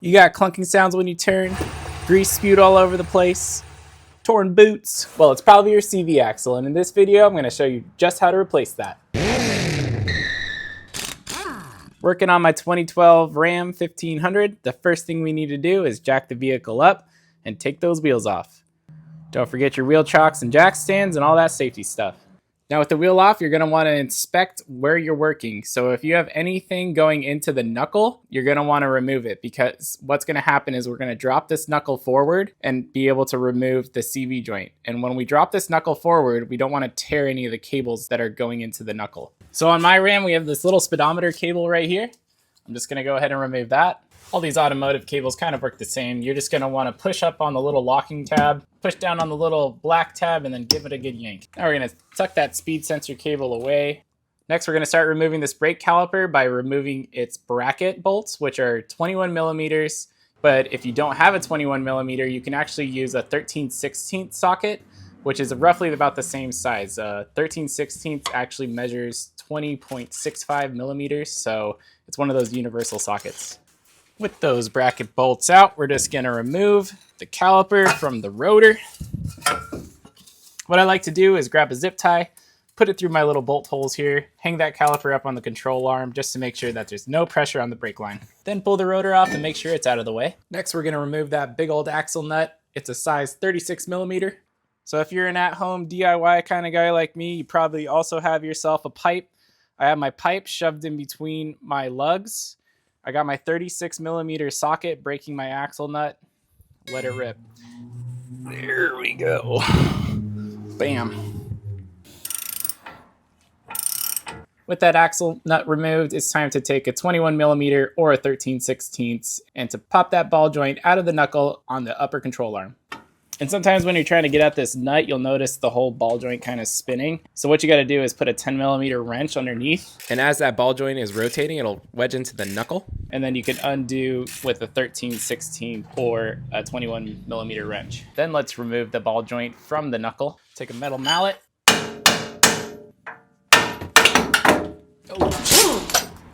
You got clunking sounds when you turn, grease spewed all over the place, torn boots. Well, it's probably your CV axle, and in this video, I'm gonna show you just how to replace that. Working on my 2012 Ram 1500, the first thing we need to do is jack the vehicle up and take those wheels off. Don't forget your wheel chocks and jack stands and all that safety stuff. Now with the wheel off, you're going to want to inspect where you're working. So if you have anything going into the knuckle, you're going to want to remove it, because what's going to happen is we're going to drop this knuckle forward and be able to remove the CV joint. And when we drop this knuckle forward, we don't want to tear any of the cables that are going into the knuckle. So on my Ram, we have this little speedometer cable right here. I'm just going to go ahead and remove that. All these automotive cables kind of work the same. You're just going to want to push up on the little locking tab, push down on the little black tab, and then give it a good yank. Now we're going to tuck that speed sensor cable away. Next, we're going to start removing this brake caliper by removing its bracket bolts, which are 21 millimeters. But if you don't have a 21 millimeter, you can actually use a 13/16 socket, which is roughly about the same size. 13/16 actually measures 20.65 millimeters, so it's one of those universal sockets. With those bracket bolts out, we're just going to remove the caliper from the rotor. What I like to do is grab a zip tie, put it through my little bolt holes here, hang that caliper up on the control arm just to make sure that there's no pressure on the brake line. Then pull the rotor off and make sure it's out of the way. Next, we're going to remove that big old axle nut. It's a size 36 millimeter. So if you're an at-home DIY kind of guy like me, you probably also have yourself a pipe. I have my pipe shoved in between my lugs. I got my 36 millimeter socket breaking my axle nut. Let it rip. There we go. Bam. With that axle nut removed, it's time to take a 21 millimeter or a 13/16 and to pop that ball joint out of the knuckle on the upper control arm. And sometimes when you're trying to get at this nut, you'll notice the whole ball joint kind of spinning. So what you got to do is put a 10 millimeter wrench underneath. And as that ball joint is rotating, it'll wedge into the knuckle. And then you can undo with a 13/16 or a 21 millimeter wrench. Then let's remove the ball joint from the knuckle. Take a metal mallet.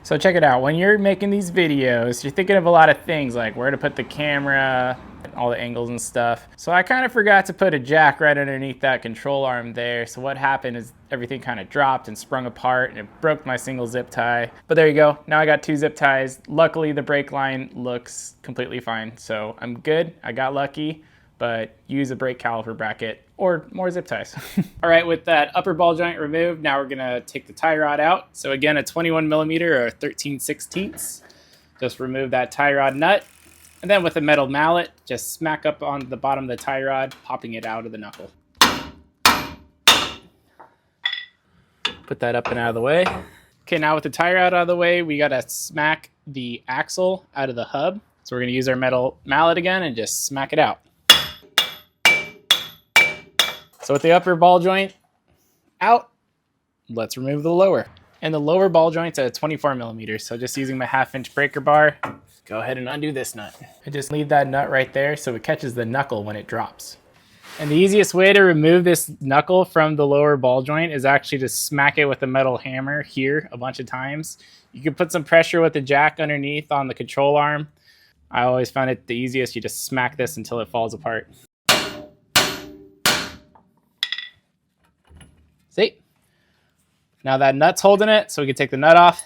So check it out. When you're making these videos, you're thinking of a lot of things like where to put the camera, all the angles and stuff. So I kind of forgot to put a jack right underneath that control arm there. So what happened is everything kind of dropped and sprung apart and it broke my single zip tie. But there you go. Now I got two zip ties. Luckily the brake line looks completely fine. So I'm good. I got lucky, but use a brake caliper bracket or more zip ties. All right, with that upper ball joint removed, now we're gonna take the tie rod out. So again, a 21 millimeter or a 13/16. Just remove that tie rod nut. And then with a metal mallet, just smack up on the bottom of the tie rod, popping it out of the knuckle. Put that up and out of the way. Okay, now with the tie rod out of the way, we gotta smack the axle out of the hub. So we're gonna use our metal mallet again and just smack it out. So with the upper ball joint out, let's remove the lower. And the lower ball joint's at 24 millimeters. So just using my 1/2-inch breaker bar, go ahead and undo this nut. And just leave that nut right there so it catches the knuckle when it drops. And the easiest way to remove this knuckle from the lower ball joint is actually to smack it with a metal hammer here a bunch of times. You can put some pressure with the jack underneath on the control arm. I always found it the easiest. You just smack this until it falls apart. See? Now that nut's holding it, so we can take the nut off.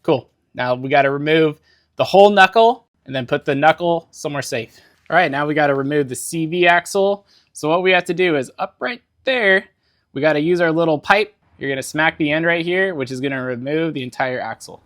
Cool. Now we got to remove the whole knuckle and then put the knuckle somewhere safe. All right, now we got to remove the CV axle. So what we have to do is up right there, we got to use our little pipe. You're going to smack the end right here, which is going to remove the entire axle.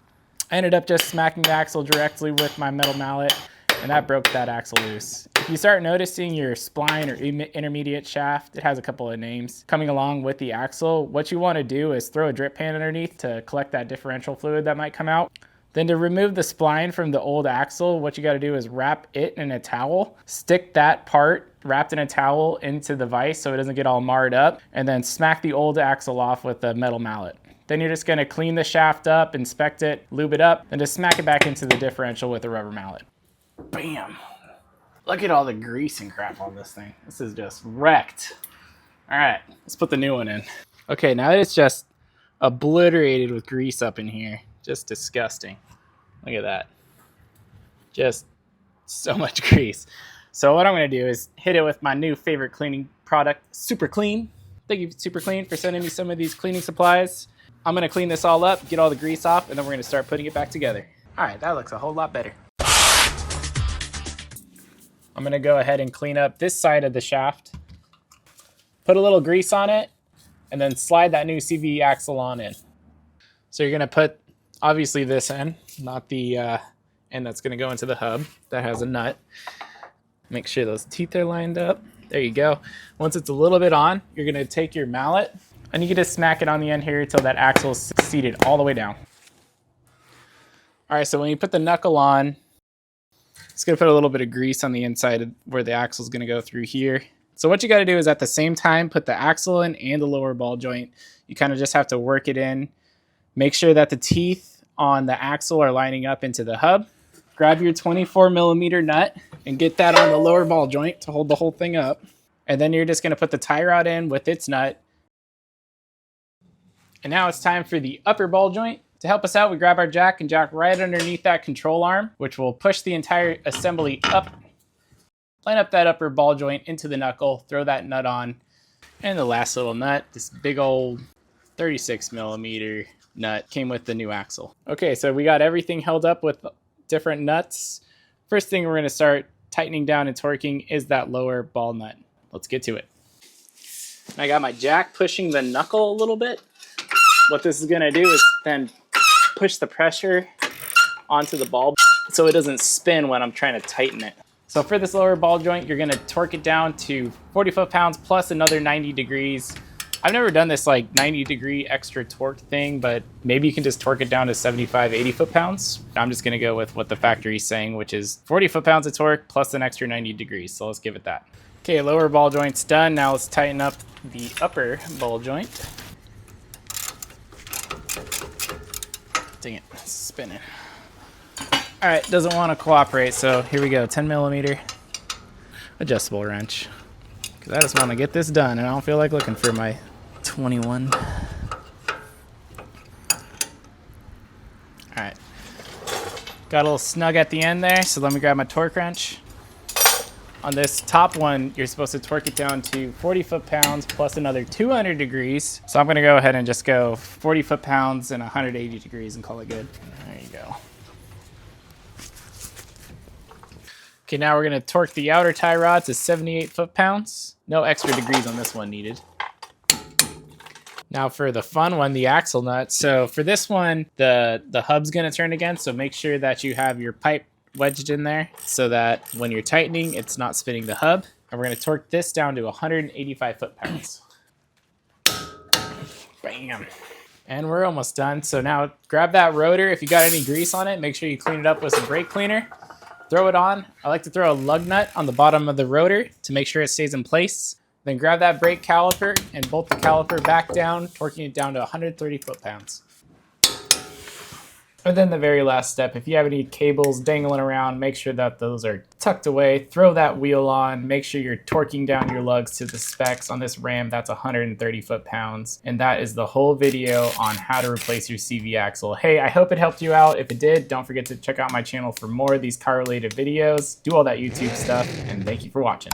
I ended up just smacking the axle directly with my metal mallet, and that broke that axle loose. If you start noticing your spline or intermediate shaft, it has a couple of names, coming along with the axle, what you want to do is throw a drip pan underneath to collect that differential fluid that might come out. Then to remove the spline from the old axle, what you got to do is wrap it in a towel, stick that part wrapped in a towel into the vise so it doesn't get all marred up, and then smack the old axle off with a metal mallet. Then you're just going to clean the shaft up, inspect it, lube it up, and just smack it back into the differential with a rubber mallet. Bam. Look at all the grease and crap on this thing. This is just wrecked. All right, let's put the new one in. Okay, now it's just obliterated with grease up in here. Just disgusting. Look at that. Just so much grease. So what I'm going to do is hit it with my new favorite cleaning product, Super Clean. Thank you, Super Clean, for sending me some of these cleaning supplies. I'm going to clean this all up, get all the grease off, and then we're going to start putting it back together. All right, that looks a whole lot better. I'm going to go ahead and clean up this side of the shaft. Put a little grease on it, and then slide that new CV axle on in. So you're going to put, obviously, this end, not the end that's going to go into the hub that has a nut. Make sure those teeth are lined up. There you go. Once it's a little bit on, you're going to take your mallet, and you can just smack it on the end here until that axle is seated all the way down. All right, so when you put the knuckle on, it's going to put a little bit of grease on the inside of where the axle is going to go through here. So what you got to do is at the same time put the axle in and the lower ball joint. You kind of just have to work it in. Make sure that the teeth on the axle are lining up into the hub. Grab your 24mm nut and get that on the lower ball joint to hold the whole thing up. And then you're just going to put the tie rod in with its nut. And now it's time for the upper ball joint. To help us out, we grab our jack and jack right underneath that control arm, which will push the entire assembly up. Line up that upper ball joint into the knuckle, throw that nut on, and the last little nut, this big old 36mm nut, came with the new axle. Okay, so we got everything held up with different nuts. First thing we're going to start tightening down and torquing is that lower ball nut. Let's get to it. I got my jack pushing the knuckle a little bit. What this is going to do is then push the pressure onto the ball so it doesn't spin when I'm trying to tighten it. So for this lower ball joint, you're going to torque it down to 40 foot-pounds plus another 90 degrees. I've never done this like 90-degree extra torque thing, but maybe you can just torque it down to 75, 80 foot-pounds. I'm just going to go with what the factory's saying, which is 40 foot-pounds of torque plus an extra 90 degrees. So let's give it that. Okay, lower ball joint's done. Now let's tighten up the upper ball joint. Dang it, it's spinning. All right, doesn't want to cooperate, so here we go, 10mm adjustable wrench. Because I just want to get this done, and I don't feel like looking for my 21. All right, got a little snug at the end there, so let me grab my torque wrench. On this top one, you're supposed to torque it down to 40 foot-pounds plus another 200 degrees. So I'm going to go ahead and just go 40 foot-pounds and 180 degrees and call it good. There you go. Okay, now we're going to torque the outer tie rod to 78 foot-pounds. No extra degrees on this one needed. Now for the fun one, the axle nut. So for this one, the hub's going to turn again, so make sure that you have your pipe wedged in there so that when you're tightening, it's not spinning the hub. And we're going to torque this down to 185 foot-pounds. Bam. And we're almost done. So now grab that rotor. If you got any grease on it, make sure you clean it up with some brake cleaner. Throw it on. I like to throw a lug nut on the bottom of the rotor to make sure it stays in place. Then grab that brake caliper and bolt the caliper back down, torquing it down to 130 foot-pounds. And then the very last step, if you have any cables dangling around, make sure that those are tucked away. Throw that wheel on. Make sure you're torquing down your lugs to the specs. On this Ram, that's 130 foot-pounds. And that is the whole video on how to replace your CV axle. Hey, I hope it helped you out. If it did, don't forget to check out my channel for more of these car-related videos. Do all that YouTube stuff, and thank you for watching.